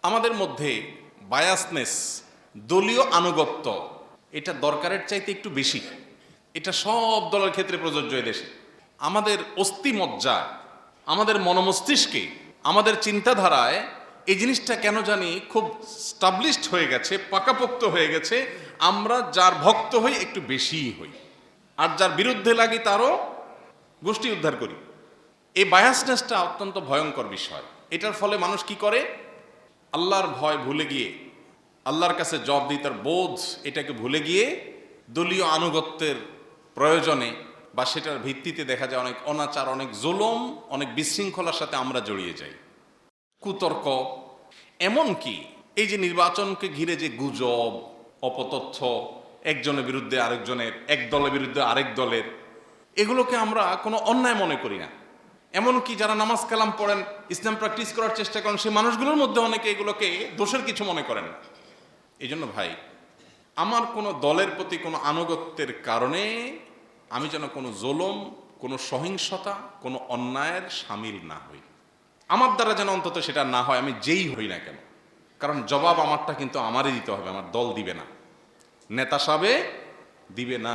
আমাদের মধ্যে বায়াসনেস, দলীয় আনুগত্য, এটা দরকারের চাইতে একটু বেশি। এটা সব দলের ক্ষেত্রে প্রযোজ্য এদেশে। আমাদের অস্থিমজ্জা, আমাদের মনমস্তিষ্কে, আমাদের চিন্তাধারায় এই জিনিসটা কেন জানি খুব স্টাবলিশড হয়ে গেছে, পাকাপোক্ত হয়ে গেছে। আমরা যার ভক্ত হই একটু বেশিই হই, আর যার বিরুদ্ধে লাগি তারও গোষ্ঠী উদ্ধার করি। এই বায়াসনেসটা অত্যন্ত ভয়ঙ্কর বিষয়। এটার ফলে মানুষ কি করে? আল্লাহর ভয় ভুলে গিয়ে, আল্লাহর কাছে জবাবদিহিতার বোধ এটাকে ভুলে গিয়ে দলীয় আনুগত্যের প্রয়োজনে বা সেটার ভিত্তিতে দেখা যায় অনেক অনাচার, অনেক জুলুম, অনেক বিশৃঙ্খলার সাথে আমরা জড়িয়ে যাই। কুতর্ক, এমনকি এই যে নির্বাচনকে ঘিরে যে গুজব, অপতথ্য, একজনের বিরুদ্ধে আরেকজনের, এক দলের বিরুদ্ধে আরেক দলের, এগুলোকে আমরা কোনো অন্যায় মনে করি না। এমনকি যারা নামাজ কালাম পড়েন, ইসলাম প্র্যাকটিস করার চেষ্টা করেন, সেই মানুষগুলোর মধ্যে অনেকে এগুলোকে দোষের কিছু মনে করেন না। এই জন্য ভাই, আমার কোনো দলের প্রতি কোনো আনুগত্যের কারণে আমি যেন কোনো জুলুম, কোনো সহিংসতা, কোনো অন্যায়ের শামিল না হই। আমার দ্বারা যেন অন্তত সেটা না হয়, আমি যেই হই না কেন। কারণ জবাব আমারটা কিন্তু আমারই দিতে হবে, আমার দল দিবে না, নেতা সাবে দিবে না।